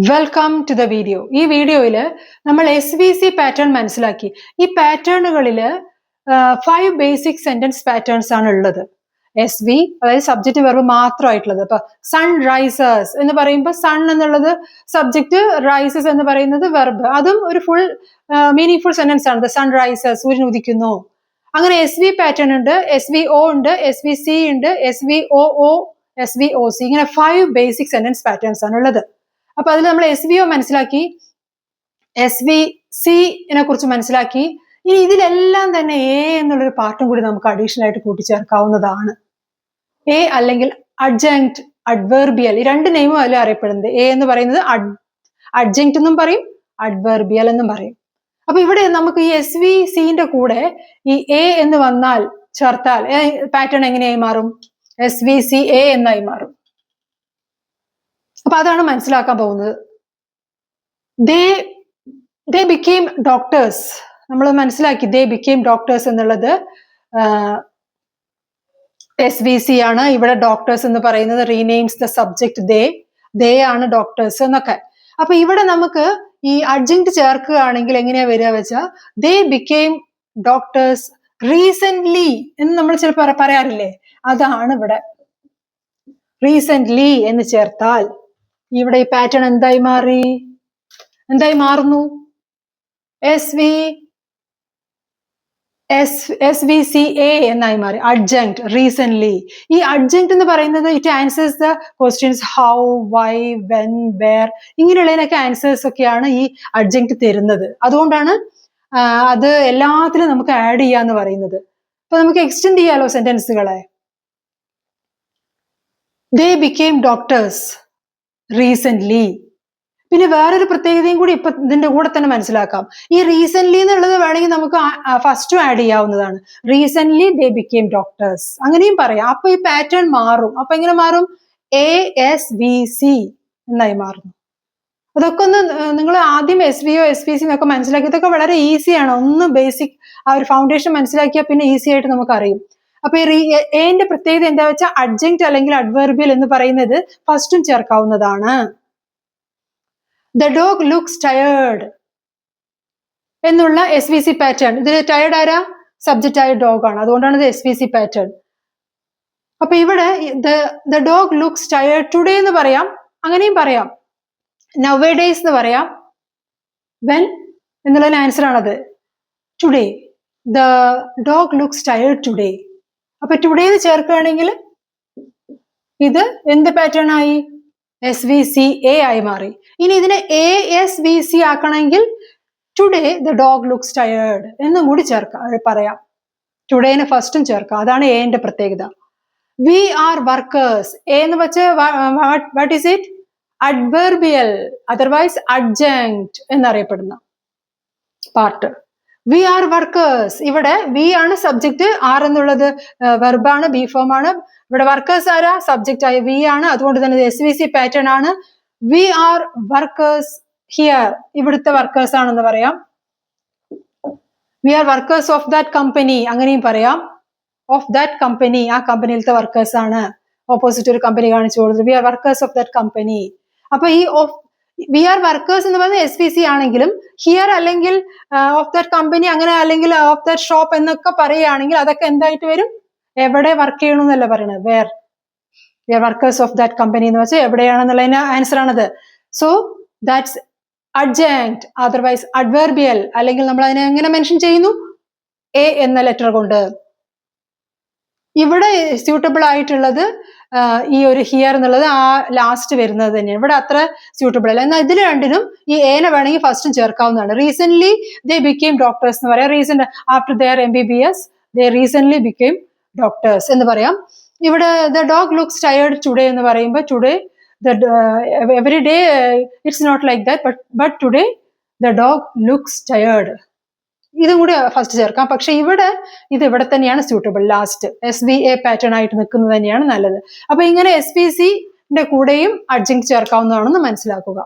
Welcome to the video. ഈ വീഡിയോയിൽ നമ്മൾ SVC പാറ്റേൺ മനസ്സിലാക്കി. ഈ പാറ്റേണുകളിൽ 5 ബേസിക് സെന്റൻസ് പാറ്റേൺസ് ആണ് ഉള്ളത്. SV അതായത് സബ്ജക്റ്റ് വെർബ് മാത്രമായിട്ടുള്ളത്. ഇപ്പൊ സൺ റൈസേഴ്സ് എന്ന് പറയുമ്പോൾ സൺ എന്നുള്ളത് സബ്ജക്റ്റ്, റൈസസ് എന്ന് പറയുന്നത് വെർബ്. അതും ഒരു ഫുൾ മീനിങ് ഫുൾ സെന്റൻസ് ആണ്. സൺ റൈസേഴ്സ്, സൂര്യൻ ഉദിക്കുന്നു. അങ്ങനെ SV പാറ്റേൺ ഉണ്ട്, SVO ഉണ്ട്, SVC ഉണ്ട്, SVOO, SVOC. ഇങ്ങനെ 5 ബേസിക് സെന്റൻസ് പാറ്റേൺസ് ആണ് ഉള്ളത്. അപ്പൊ അതിൽ നമ്മൾ SVO മനസ്സിലാക്കി, SVC കുറിച്ച് മനസ്സിലാക്കി. ഇനി ഇതിലെല്ലാം തന്നെ A എന്നുള്ളൊരു പാർട്ടും കൂടി നമുക്ക് അഡീഷണൽ ആയിട്ട് കൂട്ടിച്ചേർക്കാവുന്നതാണ്. A അല്ലെങ്കിൽ അഡ്ജങ്ക്ട്, അഡ്വേർബിയൽ, ഈ രണ്ട് നെയിമും അതിൽ അറിയപ്പെടുന്നത്. A എന്ന് പറയുന്നത് അഡ്ജങ്ക്ട് എന്നും പറയും, അഡ്വേർബിയൽ എന്നും പറയും. അപ്പൊ ഇവിടെ നമുക്ക് ഈ SVCന്റെ കൂടെ ഈ A എന്ന് വന്നാൽ ചേർത്താൽ പാറ്റേൺ എങ്ങനെയായി മാറും? SVCA എന്നായി മാറും. അപ്പൊ അതാണ് മനസ്സിലാക്കാൻ പോകുന്നത്. they became doctors. നമ്മൾ മനസ്സിലാക്കി they became doctors എന്നുള്ളത് SVC ആണ്. ഇവിടെ ഡോക്ടേഴ്സ് എന്ന് പറയുന്നത് റീനെയിംസ് ദ സബ്ജക്ട് they ആണ് ഡോക്ടേഴ്സ് എന്നൊക്കെ. അപ്പൊ ഇവിടെ നമുക്ക് ഈ അഡ്ജങ്ക്ട് ചേർക്കുകയാണെങ്കിൽ എങ്ങനെയാ വരിക വെച്ചാൽ they became doctors recently എന്ന് നമ്മൾ ചിലപ്പോൾ പറയാറില്ലേ, അതാണ് ഇവിടെ. റീസെന്റ്ലി എന്ന് ചേർത്താൽ ഇവിടെ ഈ പാറ്റേൺ എന്തായി മാറുന്നു? SVCA എന്നായി മാറി. Adjunct, recently. ഈ അഡ്ജങ്ക്ട് എന്ന് പറയുന്നത് it answers the questions how, why, when, where, ഇങ്ങനെയുള്ളതിനൊക്കെ ആൻസേഴ്സ് ഒക്കെയാണ് ഈ അഡ്ജങ്ക്ട് തരുന്നത്. അതുകൊണ്ടാണ് അത് എല്ലാത്തിലും നമുക്ക് ആഡ് ചെയ്യാന്ന് പറയുന്നത്. അപ്പൊ നമുക്ക് എക്സ്റ്റെൻഡ് ചെയ്യാലോ സെന്റൻസുകളെ. They became doctors recently. പിന്നെ വേറൊരു പ്രത്യേകതയും കൂടി ഇപ്പൊ ഇതിന്റെ കൂടെ തന്നെ മനസ്സിലാക്കാം. ഈ റീസെന്റ്ലി എന്നുള്ളത് വേണമെങ്കിൽ നമുക്ക് ഫസ്റ്റും ആഡ് ചെയ്യാവുന്നതാണ്. റീസെന്റ്ലി they became doctors അങ്ങനെയും പറയാം. അപ്പൊ ഈ പാറ്റേൺ മാറും. അപ്പൊ എങ്ങനെ മാറും? ASVC എന്നായി മാറുന്നു. അതൊക്കെ ഒന്ന് നിങ്ങൾ ആദ്യം SVO, SVC എന്നൊക്കെ മനസ്സിലാക്കി. ഇതൊക്കെ വളരെ ഈസിയാണ്. ഒന്ന് ബേസിക് ആ ഒരു ഫൗണ്ടേഷൻ മനസ്സിലാക്കിയാൽ പിന്നെ ഈസി ആയിട്ട് നമുക്ക് അറിയും. അപ്പൊ എന്റെ പ്രത്യേകത എന്താ വെച്ചാൽ അഡ്ജങ്ക്ട് അല്ലെങ്കിൽ അഡ്വേർബിയൽ എന്ന് പറയുന്നത് ഫസ്റ്റും ചേർക്കാവുന്നതാണ്. ദ ഡോഗ് ലുക്സ് ടയേർഡ് എന്നുള്ള SVC പാറ്റേൺ. ഇതിൽ ടയേർഡ് ആരാ? സബ്ജക്റ്റ് ആയ ഡോഗ് ആണ്. അതുകൊണ്ടാണ് ഇത് SVC പാറ്റേൺ. അപ്പൊ ഇവിടെ the dog looks tired today എന്ന് പറയാം, അങ്ങനെയും പറയാം. നൗഡേയ്സ് എന്ന് പറയാം. വെൻ എന്നുള്ളതിന് ആൻസർ ആണത്. Today the dog looks tired today. അപ്പൊ ടുഡേ ചേർക്കുകയാണെങ്കിൽ ഇത് എന്ത് പാറ്റേൺ ആയി? SVCA ആയി മാറി. ഇനി ഇതിനെ ASVC ആക്കണമെങ്കിൽ today the dog looks tired എന്നും കൂടി പറയാം. ടുഡേനെ ഫസ്റ്റും ചേർക്കാം. അതാണ് എന്റെ പ്രത്യേകത. We are workers. എന്ന് വെച്ച് what is it? Adverbial, otherwise adjunct എന്നറിയപ്പെടുന്ന പാർട്ട്. We are workers. ഇവിടെ വി ആണ് സബ്ജക്ട്, ആർ എന്നുള്ളത് വെർബാണ്, ബി ഫോം ആണ്. ഇവിടെ വർക്കേഴ്സ് ആരാ? സബ്ജക്റ്റ് ആയ വി ആണ്. അതുകൊണ്ട് തന്നെ SVC പാറ്റേൺ ആണ്. We are workers here. ഇവിടുത്തെ വർക്കേഴ്സ് ആണെന്ന് പറയാം. We are workers of that company അങ്ങനെയും പറയാം. ഓഫ് ദാറ്റ് കമ്പനി, ആ കമ്പനിയിലത്തെ വർക്കേഴ്സ് ആണ്. ഓപ്പോസിറ്റ് ഒരു കമ്പനി കാണിച്ചു കൊടുത്തത്. We are workers of that company. അപ്പൊ ഈ വി ആർ വർക്കേഴ്സ് എന്ന് പറയുന്നത് SVC ആണെങ്കിലും ഹിയർ അല്ലെങ്കിൽ ഓഫ് ദാറ്റ് കമ്പനി അങ്ങനെ അല്ലെങ്കിൽ ഓഫ് ദാറ്റ് ഷോപ്പ് എന്നൊക്കെ പറയുകയാണെങ്കിൽ അതൊക്കെ എന്തായിട്ട് വരും? എവിടെ വർക്ക് ചെയ്യണമെന്നല്ല പറയണത്. Where. We are workers of that company എന്ന് വെച്ചാൽ എവിടെയാണെന്നുള്ളതിന് ആൻസർ ആണത്. So that's adjunct, otherwise adverbial. അല്ലെങ്കിൽ നമ്മൾ അതിനെ എങ്ങനെ മെൻഷൻ ചെയ്യുന്നു? A എന്ന ലെറ്റർ കൊണ്ട്. ഇവിടെ സ്യൂട്ടബിൾ ആയിട്ടുള്ളത് ഈ ഒരു ഹിയർ എന്നുള്ളത് ആ ലാസ്റ്റ് വരുന്നത് തന്നെയാണ്. ഇവിടെ അത്ര സ്യൂട്ടബിൾ അല്ല. എന്നാൽ ഇതിൽ രണ്ടിനും ഈ എനെ വേണമെങ്കിൽ ഫസ്റ്റും ചേർക്കാവുന്നതാണ്. റീസെന്റ്ലി ദേ ബിക്കെയിം ഡോക്ടേഴ്സ് എന്ന് പറയാം. Recent after their MBBS they recently became doctors എന്ന് പറയാം. ഇവിടെ the dog looks tired today എന്ന് പറയുമ്പോൾ today every day it's not like that, but today the dog looks tired. ഇതും കൂടി ഫസ്റ്റ് ചേർക്കാം. പക്ഷെ ഇത് ഇവിടെ തന്നെയാണ് സ്യൂട്ടബിൾ. ലാസ്റ്റ് SVA പാറ്റേൺ ആയിട്ട് നിൽക്കുന്നത് തന്നെയാണ് നല്ലത്. അപ്പൊ ഇങ്ങനെ SVCന്റെ കൂടെയും അഡ്ജങ്ക്ട് ചേർക്കാവുന്നതാണെന്ന് മനസ്സിലാക്കുക.